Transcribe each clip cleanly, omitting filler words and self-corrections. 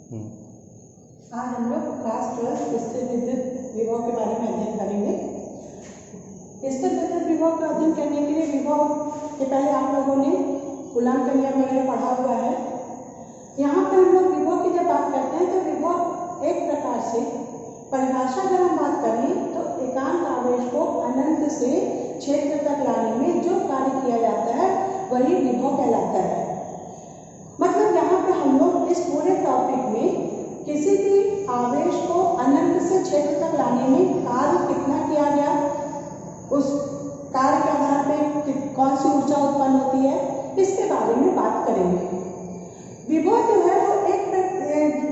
आज हम लोग क्लास 12 स्थिर विद्युत विभव के बारे में अध्ययन करेंगे। स्थिर विद्युत विभव का अध्ययन करने के लिए विभव के पहले आप लोगों ने कूलॉम का नियम वगैरह पढ़ा हुआ है। यहाँ पर हम लोग विभव की जब बात करते हैं तो विभव एक प्रकार से परिभाषा अगर हम बात करें तो एकांक आवेश को अनंत से क्षेत्र तक लाने में जो कार्य किया जाता है वही विभव कहलाता है। मतलब यहाँ पे हम लोग इस पूरे टॉपिक में किसी भी आवेश को अनंत से क्षेत्र तक लाने में कार्य कितना किया गया, उस कार्य के आधार पे कौन सी ऊर्जा उत्पन्न होती है, इसके बारे में बात करेंगे। विभव जो है वो एक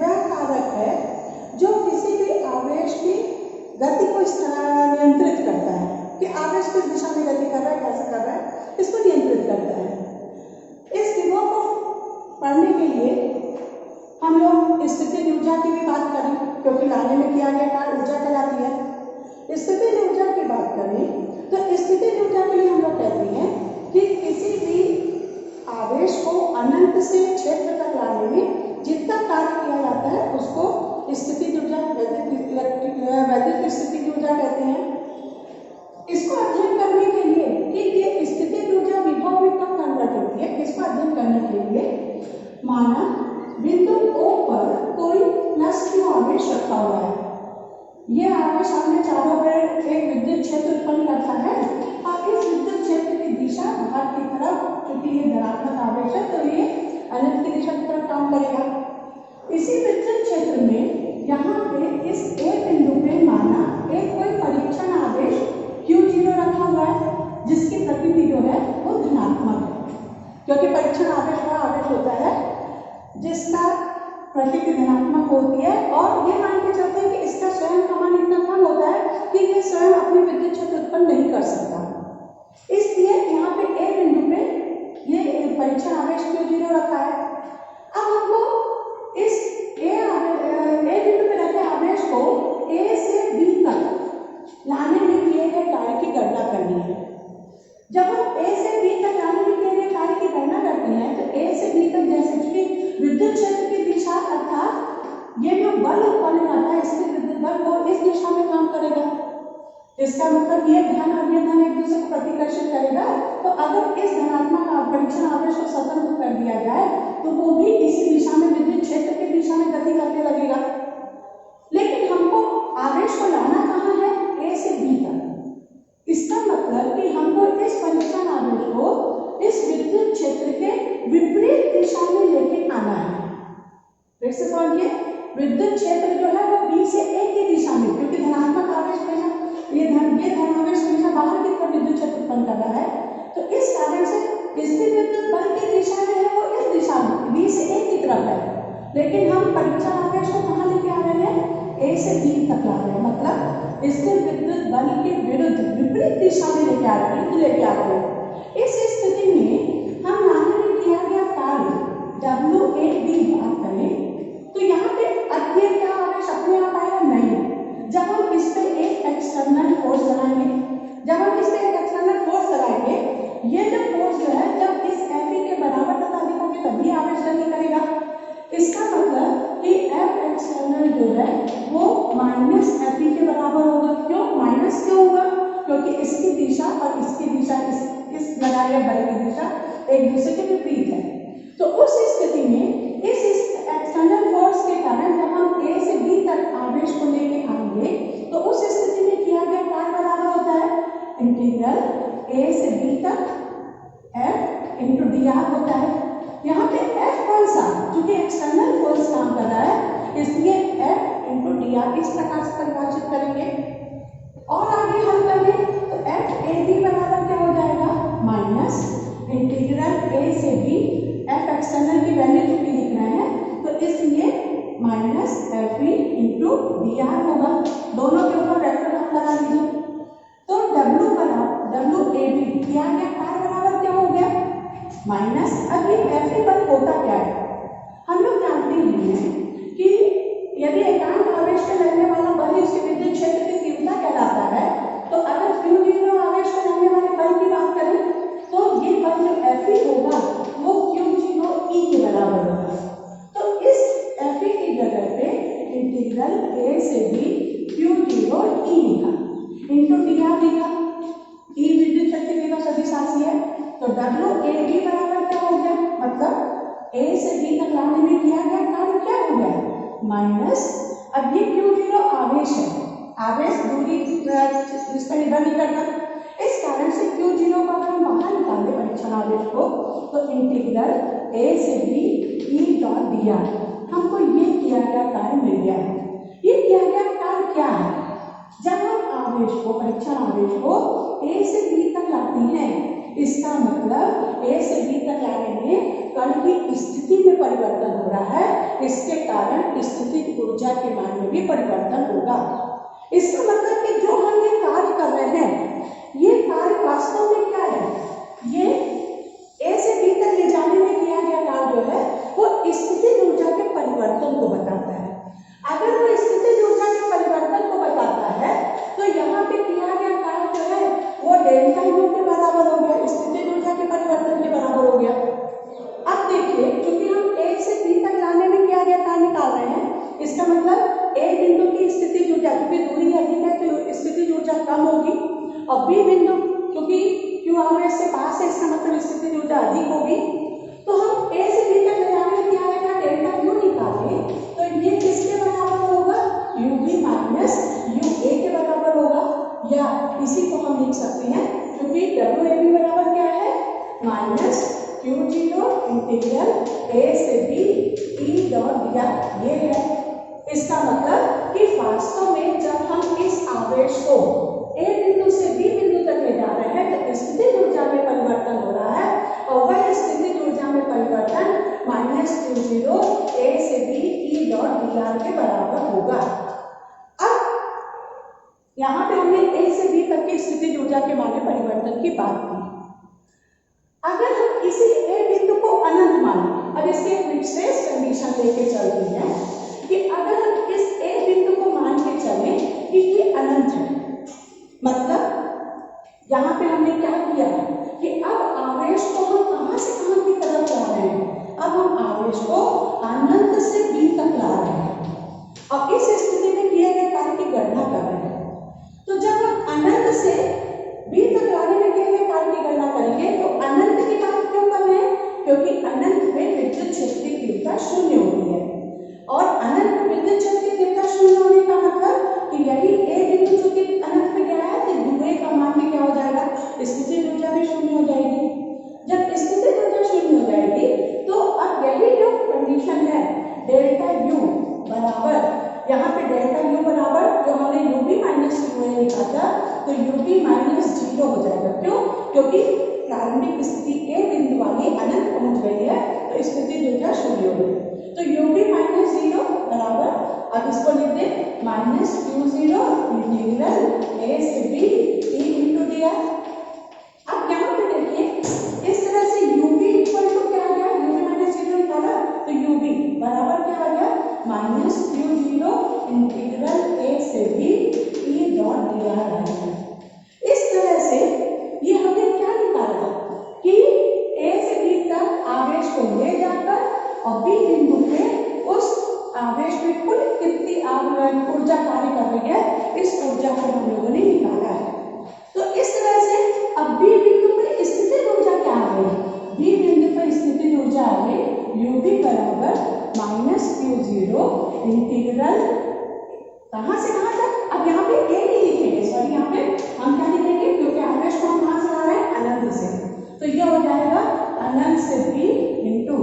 वह कारक है जो किसी भी आवेश की गति को नियंत्रित करता है कि आवेश किस दिशा में गति कर रहा है, कैसे कर रहा है, इसको नियंत्रित करता है। इस विभव को पढ़ने के लिए हम लोग स्थितिज ऊर्जा की भी बात करें, क्योंकि लाने में किया गया कार्य ऊर्जा कहलाती है। स्थितिज ऊर्जा की बात करें तो स्थितिज ऊर्जा के लिए हम लोग कहते हैं कि किसी भी आवेश को अनंत से क्षेत्र तक लाने में जितना कार्य किया जाता है उसको स्थितिज ऊर्जा, वैद्युत स्थितिज ऊर्जा कहते हैं। इसको अध्ययन करने के लिए कि ये स्थितिज ऊर्जा विभव में कब कन्वर्ट होती है, इसको अध्ययन करने के लिए माना बिंदु O पर कोई प्लस क्यू आवेश रखा हुआ है। यह आवेश अपने चारों ओर एक विद्युत क्षेत्र उत्पन्न करता है और इस विद्युत क्षेत्र की दिशा बाहर की तरफ, क्योंकि ये धनात्मक आवेश है तो ये अनंत की दिशा की तरफ काम करेगा। इसी विद्युत क्षेत्र में यहाँ पे इस एक बिंदु पे माना एक कोई परीक्षण आवेश Q0 रखा हुआ है जिसकी प्रकृति जो है वो धनात्मक है, क्योंकि परीक्षण आवेश वह आवेश होता है जिसका प्रकृति धनात्मक होती है और ये मान के चलते हैं कि इसका स्वयं का मान इतना कम होता है कि ये स्वयं अपनी विद्युत क्षेत्र उत्पन्न नहीं कर सकता। इसलिए यहाँ पे ए बिंदु पे ये परीक्षण आवेश Q0 रखा है। अब हमको इस ए बिंदु पे रखे आवेश को ए से बी तक लाने में किए गए कार्य की गणना करनी है। जब हम ए से बी तक लाने में किए गए कार्य की गणना करते हैं तो ए से बी तक जैसे कि विद्युत क्षेत्र की दिशा अर्थात ये जो बल उत्पन्न होता है इसके विद्युत बल वो इस दिशा में काम करेगा। इसका मतलब ये धन और ये धन एक दूसरे को प्रतिकर्षित करेगा। तो अगर इस धनात्मक परीक्षण आवेश को स्वतंत्र कर दिया जाए तो वो भी इसी दिशा में विद्युत क्षेत्र की दिशा में गति करने लगेगा। लेकिन हमको आवेश को लाना कहाँ है, ए से बी तक। इसका मतलब कि हमको इस परीक्षण आवेश को इस विद्युत क्षेत्र के विपरीत दिशा में लेके आना है। फिर से समझिए, विद्युत क्षेत्र जो है वो बी से ए की दिशा में, क्योंकि धनात्मक आवेश हमेशा ये धन आवेश हमेशा बाहर की तरफ विद्युत क्षेत्र उत्पन्न कर रहा है, तो इस कारण से इसकी विद्युत बल की दिशा जो है वो इस दिशा में बी से ए की तरफ है। लेकिन हम परीक्षण आवेश को कहाँ लेके आ रहे हैं, ए से बी तक ला रहे हैं। मतलब इसके विद्युत बल के विरुद्ध विपरीत दिशा में लेके आ रहे हैं। इस स्थिति में हम लाने में किया गया कार्य W8B बात करें तो यहाँ पे अद्य क्या आवेश अपने आप आएगा, नहीं। जब हम इस पे एक एक्सटर्नल फोर्स लगाएंगे, ये जो फोर्स जो है जब इस Fe के बराबर तथा अधिक होगी तभी आवेश गति करेगा। इसका मतलब कि F एक्सटर्नल जो है वो माइनस Fe के बराबर होगा। क्यों माइनस क्यों होगा, क्योंकि इसकी दिशा और इसकी दिशा इस लगाए गए बल की दिशा एक दूसरे के विपरीत है। तो उस स्थिति में इस एक्सटर्नल फोर्स के कारण जब हम ए से बी तक आवेश को लेके आएंगे तो उस स्थिति में किया गया कार्य बराबर होता है इंटीग्रल ए से बी तक F इंटू dr होता है। यहाँ पे F कौन सा, क्योंकि एक्सटर्नल फोर्स काम कर रहा है इसलिए F इंटू dr इस प्रकार से परिभाषित करेंगे। और आगे हम करें तो FAB बराबर क्या हो जाएगा, माइनस इंटीग्रल ए से बी, F एक्सटर्नल की वैल्यू क्योंकि लिख रहे हैं तो इसलिए माइनस FE इंटू dr होगा। दोनों के ऊपर वेक्टर हम लगा लीजिए तो WAB किया गया कार्य बराबर क्या हो गया, माइनस। अब ये FE बल होता क्या है, हम लोग जानते हैं कि यदि एकांक आवेश में लगने वाला बल उसके विद्युत क्षेत्र की तीव्रता कहलाता है, तो अगर Q0 आवेश में लगने वाले बल की बात करें तो ये बल जो FE होगा वो Q0E के बराबर होगा। तो इस FE की जगह तो WAB बराबर क्या हो गया, मतलब A से B तक लाने में किया गया कार्य क्या हो गया, माइनस, अब ये Q0 आवेश है, आवेश दूरी इसका निर्भर नहीं करता, इस कारण से Q0 को अगर हम बाहर निकाल दें परीक्षण आवेश को, तो इंटीग्रल A से B E डॉट dr, हमको ये किया गया कार्य मिल गया है। ये किया गया कार्य क्या है, जब हम आवेश को, परीक्षण आवेश को A से B तक लाते हैं, इसका मतलब A से B तक लाने में कण की स्थिति में परिवर्तन हो रहा है, इसके कारण स्थितिज ऊर्जा के मान में भी परिवर्तन होगा। इसका मतलब कि जो हम ये कार्य कर रहे हैं, ये कार्य वास्तव में क्या है, ये A से B तक ले जाने में किया गया कार्य जो है वो स्थितिज ऊर्जा के परिवर्तन को बताता है। अगर वो स्थितिज ऊर्जा के परिवर्तन को बताता है तो यहाँ पे किया गया कार्य जो है वो डेल्टा यू के बराबर हो गया, स्थितिज ऊर्जा के परिवर्तन के बराबर हो गया। अब देखिए, क्योंकि हम A से B तक लाने में किया गया कार्य निकाल रहे हैं, इसका मतलब A बिंदु की स्थितिज ऊर्जा, क्योंकि दूरी अधिक है तो स्थितिज ऊर्जा कम होगी, और B बिंदु क्योंकि Q आवेश से पास है, इसका मतलब स्थितिज ऊर्जा अधिक होगी। तो हम A से B तक ले जाने में किया गया डेल्टा यू निकालें, तो ये किसके बराबर होगा, UB माइनस UA के बराबर होगा, या इसी को हम लिख सकते हैं, क्योंकि WAB बराबर क्या है, माइनस Q0 इंटीग्रल A से B E डॉट dr, ये है। इसका मतलब कि वास्तव में जब हम इस आवेश को A बिंदु से B बिंदु तक ले जा रहे हैं तो स्थितिज ऊर्जा में परिवर्तन हो रहा है, और वह स्थितिज ऊर्जा में परिवर्तन माइनस Q0 A से B E डॉट dr के बराबर होगा। अब यहाँ पे हमने A से B तक की स्थितिज ऊर्जा के मान में परिवर्तन की बात की। अगर हम इसी A बिंदु को अनंत माने, अब इसकी एक विशेष कंडीशन लेके चलती है कि अगर हम इस A बिंदु को मान के चलें कि ये अनंत है, मतलब यहाँ पे हमने क्या किया कि अब आवेश को हम कहाँ से कहाँ की तरफ ला रहे हैं, अब हम आवेश को अनंत से B तक ला रहे हैं, अब इस स्थिति में किए गए कार्य की गणना कर रहे हैं। तो जब हम अनंत से B तक लाने में किए गए कार्य की गणना करेंगे तो अनंत की बात क्यों कर रहे हैं, क्योंकि अनंत में विद्युत क्षेत्र की तीव्रता शून्य होती है, और अनंत में विद्युत क्षेत्र की तीव्रता शून्य होने का मतलब कि यही A बिंदु जो कि अनंत में गया है तो UA का मान में क्या हो जाएगा, स्थितिज ऊर्जा भी शून्य हो जाएगी। जब स्थितिज ऊर्जा शून्य हो जाएगी तो अब यही जो कंडीशन है डेल्टा U बराबर, यहाँ पे डेल्टा U बराबर जो हमने UB माइनस UA लिखा था तो UB माइनस 0 हो जाएगा। क्यों, क्योंकि प्रारंभिक स्थिति A बिंदु वाली अनंत पहुंच गई है तो स्थितिज ऊर्जा शून्य हो गई, तो UB माइनस 0 बराबर, अब इसको लिख दें माइनस Q0 इंटीग्रल A से B E इंटू dr। अब यहाँ पे देखिए इस तरह से UB इक्वल टू क्या आ गया, UB माइनस 0 निकाला तो UB बराबर क्या आ गया, माइनस Q0 इंटीग्रल A से B E डॉट dr आ गया। इस तरह से ये हमने क्या निकाला कि A से B तक आवेश को ले जाकर और B बिंदु पे उस आवेश में कुल कितनी ऊर्जा कार्य कर रही है, इस ऊर्जा को हम लोगों ने निकाला है। तो इस तरह से अब B बिंदु पर स्थितिज ऊर्जा क्या आ गई, B बिंदु पर स्थितिज ऊर्जा आ गई UB बराबर माइनस Q0 इंटीग्रल कहाँ से कहाँ तक, अब यहाँ पे A नहीं लिखेंगे, सॉरी यहाँ पे हम क्या लिखेंगे, क्योंकि आवेश को हम कहाँ से ला रहे हैं, अनंत से, तो यह हो जाएगा अनंत से B into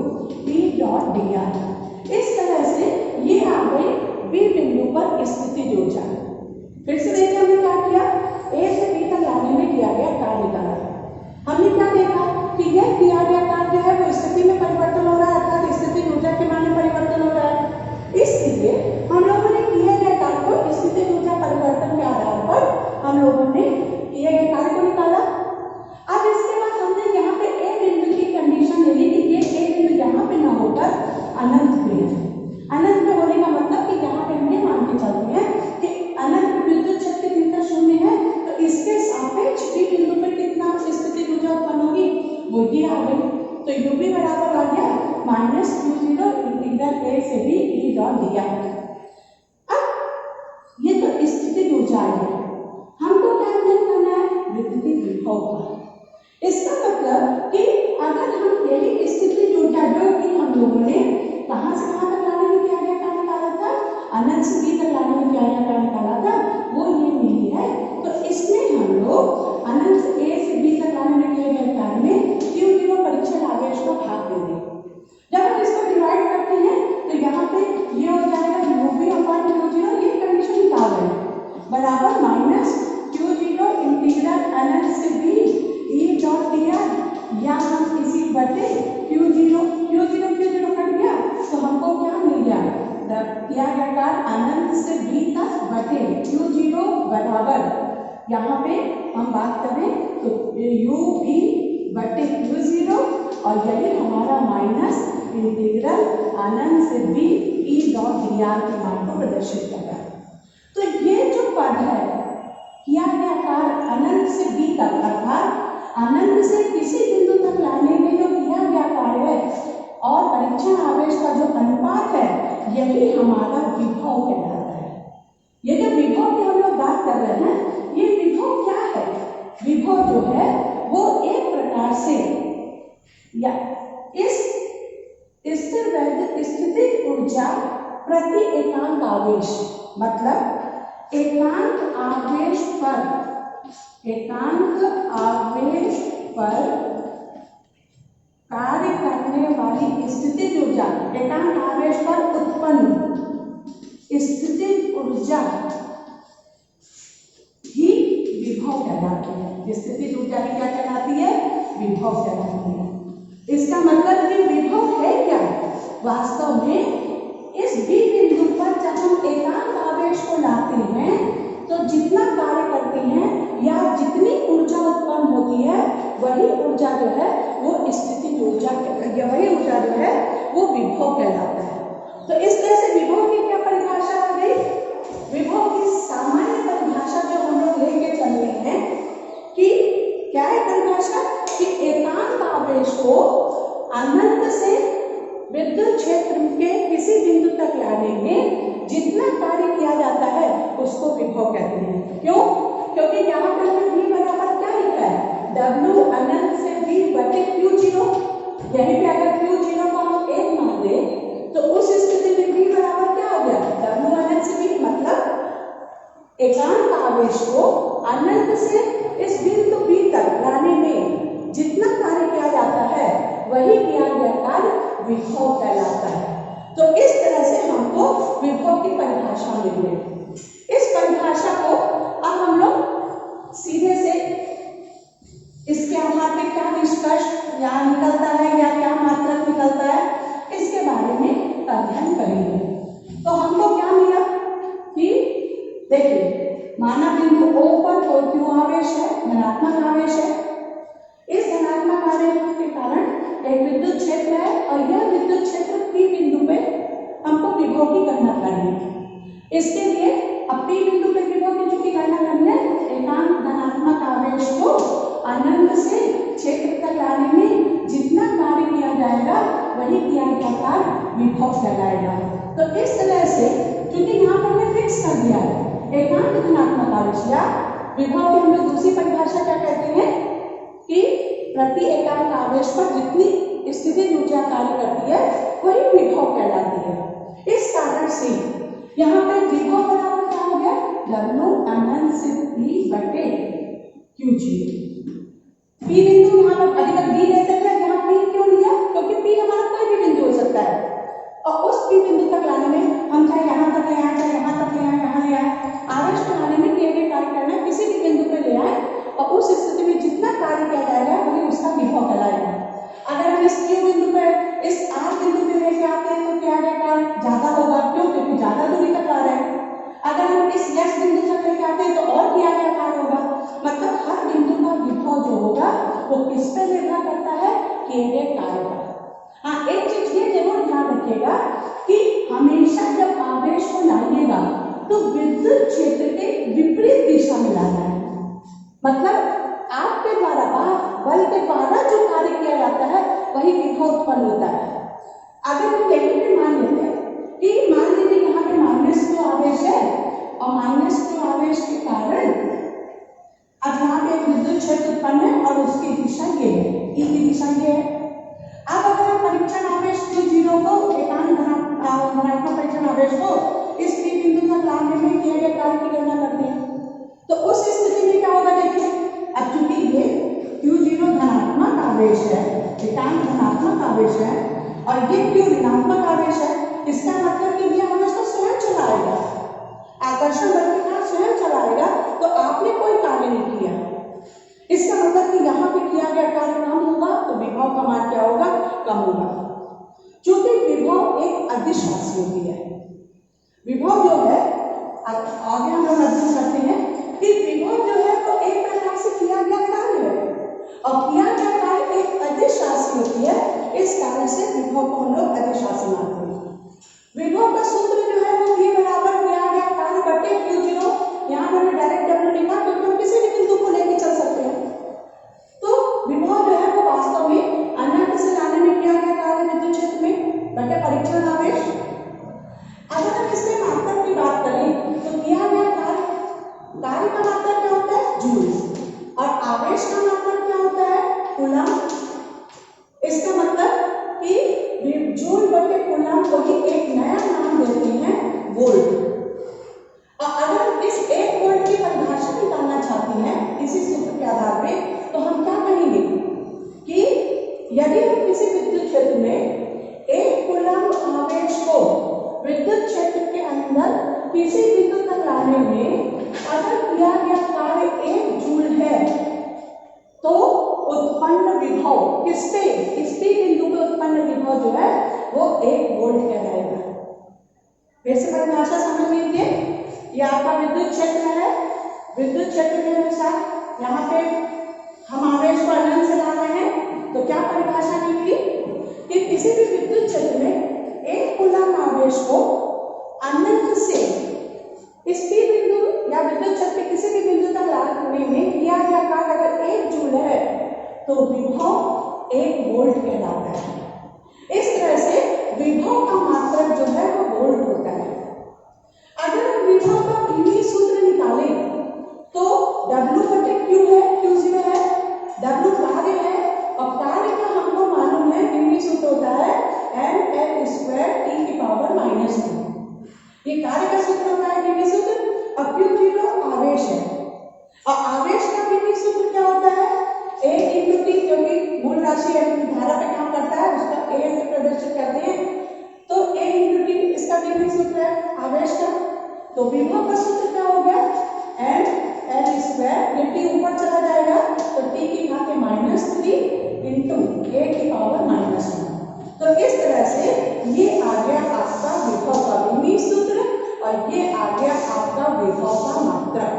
E dot dr। इस तरह से ये आ गई B बिंदु पर स्थितिज ऊर्जा। फिर से देखिए हमने क्या किया, A से B तक लाने में किया गया कार्य निकाला, हमने क्या देखा कि यह किया गया कार्य जो है वो स्थिति में परिवर्तन हो रहा है, अर्थात स्थितिज ऊर्जा के मान में परिवर्तन हो रहा है। इसलिए हम लोगों ने किए गए कार्य को स्थितिज ऊर्जा परिवर्तन के आधार पर हम लोगों ने किए गए कार्य को निकाला। अब इसके बाद हमने यहाँ पे A बिंदु की कंडीशन ले ली कि ये A बिंदु यहाँ पे ना होकर अनंत में है। अनंत में होने का मतलब कि यहाँ पे हम ये मान के चलते हैं कि अनंत में विद्युत क्षेत्र की तीव्रता शून्य है, तो इसके सापेक्ष B बिंदु पर कितना स्थितिज ऊर्जा उत्पन्न होगी, वो ये आ गई, तो UB बराबर आ गया माइनस Q0 इंटीग्रल A से B E डॉट dr। अब ये तो स्थितिज ऊर्जा आ गई, हमको क्या अध्ययन करना है, विद्युत विभव का। इसका मतलब कि से b तक बटे Q0 बराबर, यहाँ पे हम बात करें तो UB बटे Q0 और यही हमारा माइनस इंटीग्रल अनंत से b E डॉट dr के मान को प्रदर्शित कर रहा है। तो ये जो पद है किया गया कार्य अनंत से b तक अर्थात अनंत से किसी बिंदु तक लाने में जो किया गया कार्य है और परीक्षण आवेश का जो अनुपात है यही हमारा विभव कहलाता है। ये जो विभव की हम लोग बात कर रहे हैं, ये विभव क्या है? विभव जो है वो एक प्रकार से या इस स्थिर वैद्युत स्थिति ऊर्जा प्रति एकांक आवेश, मतलब एकांक आवेश पर कार्य करने वाली स्थितिज ऊर्जा, एकांक आवेश पर उत्पन्न स्थितिज ऊर्जा ही विभव कहलाती है। स्थितिज ऊर्जा ही क्या कहलाती है? विभव कहलाती है। इसका मतलब कि विभव है क्या? वास्तव में इस B बिंदु पर जब हम एकांक आवेश को लाते हैं तो जितना कार्य करते हैं या जितनी ऊर्जा उत्पन्न होती है वही ऊर्जा जो है वो स्थितिज ऊर्जा, वही ऊर्जा जो है वो विभव कहलाता है। तो इस तरह से विभव की क्या परिभाषा हो गई? विभव की सामान्य परिभाषा जो हम लोग लेके चल रहे हैं कि क्या है परिभाषा? कि एकांक आवेश को अनंत से विद्युत क्षेत्र के किसी बिंदु तक लाने में जितना कार्य किया जाता है उसको विभव कहते हैं। क्यों? क्योंकि यहाँ पर V बराबर क्या लिखा है? W अनंत से V बटे Q0। यहीं पे अगर Q0 को हम 1 मान दें तो उस स्थिति में V बराबर क्या हो गया? W अनंत से V, मतलब एकांक आवेश को अनंत से इस बिंदु B तक लाने में जितना कार्य किया जाता है वही किया गया कार्य विभव कहलाता है। तो इस तरह से हमको विभव की परिभाषा मिल गई। इस परिभाषा को अब हम लोग सीधे से इसके आधार पर क्या निष्कर्ष या निकलता है या क्या मात्रक निकलता है इसके बारे में अध्ययन करेंगे। तो हमको क्या मिला कि देखिए, माना बिंदु O पर कोई Q आवेश है, धनात्मक आवेश है। इस धनात्मक आवेश के कारण एक विद्युत क्षेत्र है और यह विद्युत क्षेत्र P बिंदु पे हमको विभव की गणना करनी है। इसके लिए अब P बिंदु पे विभव की चूंकि गणना करनी है, एकांक धनात्मक आवेश को अनंत से क्षेत्र तक लाने में जितना कार्य किया जाएगा वही किया गया कार्य विभव कहलाएगा। तो इस तरह से क्योंकि यहाँ पर हमने फिक्स कर दिया है एकांक धनात्मक आवेश या विभव की हम लोग दूसरी परिभाषा क्या कहते हैं कि प्रति एकांक आवेश पर जितनी स्थितिज ऊर्जा कार्य करती है वही विभव कहलाती है। इस कारण से यहाँ पे विभव बराबर क्या हो गया? W अनंत से P बटे Q0। P बिंदु यहाँ पर अधिकतम B लेते थे, यहाँ P क्यों लिया? क्योंकि P हमारा कोई भी बिंदु हो सकता है और उस P बिंदु तक लाने में हम चाहे यहाँ तक ले आए, चाहे यहाँ तक ले आए, यहाँ ले आए, आवेश को लाने में किए गए कार्य करना है किसी भी बिंदु पर ले आए और उस स्थिति में जितना कार्य किया जाएगा वही उसका विभव कहलाएगा। अगर हम इस Q बिंदु पर इस R बिंदु पे लेके आते हैं तो क्या कार्य ज्यादा होगा? क्यों? क्योंकि ज्यादा दूरी तक आ रहे हैं। अगर हम इस S बिंदु तक लेके आते हैं तो और किया गया कार्य होगा। मतलब हर बिंदु का विभव जो होगा वो किस पे निर्भर करता है? किए गए कार्य पर। हाँ, एक चीज ये जरूर ध्यान रखिएगा कि हमेशा जब आवेश को लाइएगा तो विद्युत क्षेत्र के विपरीत दिशा में लाना है। मतलब आपके द्वारा बल के द्वारा जो कार्य किया जाता है वही विभव उत्पन्न होता है। अगर हम यहीं पे मान लेते हैं कि मान लीजिए यहाँ पे -Q आवेश है और -Q आवेश के कारण अब यहाँ पे एक विद्युत क्षेत्र उत्पन्न है और उसकी दिशा ये है, E की दिशा ये है। अब अगर हम परीक्षण आवेश Q0 को एकांक धनात्मक परीक्षण आवेश को इस P बिंदु तक लाने में किए गए कार्य की गणना करते हैं तो उस स्थिति में क्या होगा? देखिए, अब चूंकि ये Q0 धनात्मक आवेश है, एकांक धनात्मक आवेश है और ये Q ऋणात्मक आवेश है, इसका मतलब कि ये आवेश तो स्वयं चलाएगा, आकर्षण बल के साथ स्वयं चलाएगा। तो आपने कोई कार्य नहीं किया, इसका मतलब कि यहाँ पे किया गया कार्य कम होगा तो विभव का मान क्या होगा? कम होगा। चूंकि विभव एक अदिश राशि होती है, विभव जो है आगे हम लोग अध्ययन करते हैं कि विभव जो है वो एक प्रकार से किया गया कार्य है और किया गया कार्य एक अदिश राशि होती है। इस कारण से विभव को हम लोग अदिश राशि मानते हैं। विभव का सूत्र जो है वो V बराबर किया गया कार्य बटे Q0। यहाँ मैंने डायरेक्ट W लिखा क्योंकि हम किसी भी बिंदु को लेकर चल सकते हैं। तो विभव जो है वो वास्तव में अनंत से लाने में किया गया कार्य विद्युत क्षेत्र में बटे परीक्षण आवेश। अगर हम इसके मात्रक की बात करें तो किया गया कार्य का मात्रक क्या होता है? जूल। और आवेश का मात्रक क्या होता है? कूलम। इसका मतलब कि जूल बटे कूलम को ही एक नया नाम देते हैं वोल्ट। और अगर इस 1 वोल्ट की परिभाषा निकालना चाहते हैं इसी सूत्र के आधार पे तो हम क्या कहेंगे कि यदि हम किसी विद्युत क्षेत्र में 1 कूलम आवेश को विद्युत क्षेत्र के अंदर किसी बिंदु तक लाने में अगर किया गया कार्य 1 जूल है तो उत्पन्न विभव किस बिंदु पे उत्पन्न विभव जो है वो 1 वोल्ट कहलाएगा। फिर से परिभाषा समझ लीजिए। ये आपका विद्युत क्षेत्र है। विद्युत क्षेत्र के अनुसार यहाँ पे हम आवेश को अनंत से ला रहे हैं तो क्या परिभाषा निकली कि किसी भी विद्युत क्षेत्र में 1 कूलम आवेश को अनंत से इस बिंदु या विद्युत क्षेत्र के किसी भी बिंदु तक लाने में किया गया कार्य अगर 1 जूल है तो विभव 1 वोल्ट कहलाता है। इस तरह से विभव का मात्रक जो है वो वोल्ट होता है। अगर हम विभव का पीवी सूत्र निकालें तो W बटे Q है, Q0 है, W कार्य है और कार्य का हमको मालूम है पीवी सूत्र होता है mL² T⁻⁻²। ये कार्य का सूत्र होता है पीवी सूत्र और Q0 आवेश है और आवेश का पीवी सूत्र क्या होता है? A × T, क्योंकि मूल राशि धारा पे काम करता है उसका A से प्रदर्शित करते हैं तो A × T इसका पीवी सूत्र है आवेश का। तो विभव का सूत्र क्या हो गया? mL²। ये T ऊपर चला जाएगा तो T की घात -3 × A⁻⁻²। तो इस तरह से ये आ गया आपका विभव का पीवी सूत्र और ये आ गया आपका विभव का मात्रक।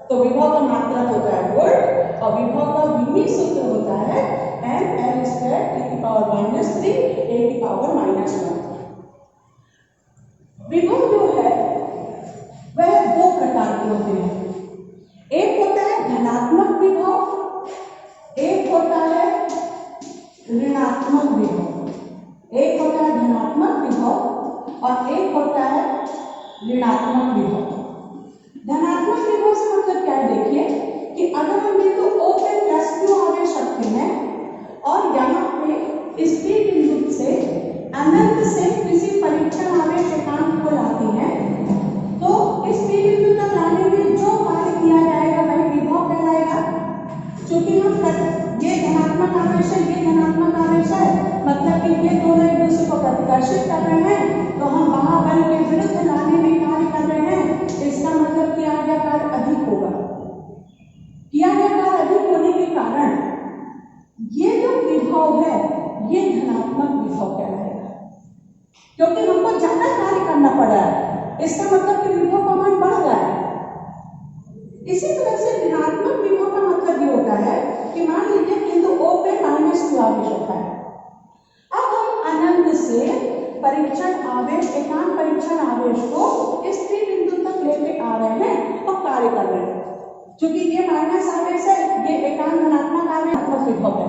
तो विभव का मात्रक होता है वोल्ट और विभव का पीवी सूत्र होता है mL² T⁻⁻3 A⁻⁻²। विभव जो है वह 2 प्रकार के होते हैं। एक होता है धनात्मक विभव, एक होता है ऋणात्मक विभव। एक होता है धनात्मक विभव और एक होता है ऋणात्मक विभव। धनात्मक विभव से मतलब क्या है? देखिए कि अगर हम बिंदु O पे +Q आवेश रखते हैं और यहाँ पे इस P बिंदु से अनंत से किसी परीक्षण आवेश एकांक को लाते हैं तो इस P बिंदु तक लाने में जो कार्य किया जाएगा वही विभव कहलाएगा। क्योंकि हम ये धनात्मक आवेश है, ये धनात्मक आवेश है, मतलब कि ये दोनों एक दूसरे को प्रतिकर्षित कर रहे हैं तो हम महाबल के विरुद्ध लाने में कार्य कर रहे हैं। इसका मतलब किया गया कार्य अधिक होगा। किया गया कार्य अधिक होने के कारण ये जो विभव है ये धनात्मक विभव कहलाएगा क्योंकि हमको ज्यादा कार्य करना पड़ रहा है। इसका मतलब कि विभव का मान बढ़ रहा है। इसी तरह से ऋणात्मक विभव का मतलब ये होता है कि मान लीजिए बिंदु O पे -Q आवेश रखा है। अब हम अनंत से परीक्षण आवेश एकांक परीक्षण आवेश को इस P बिंदु तक लेके आ रहे हैं और कार्य कर रहे हैं। क्योंकि ये माइनस आवेश है, ये एकांक धनात्मक आवेश विभव है।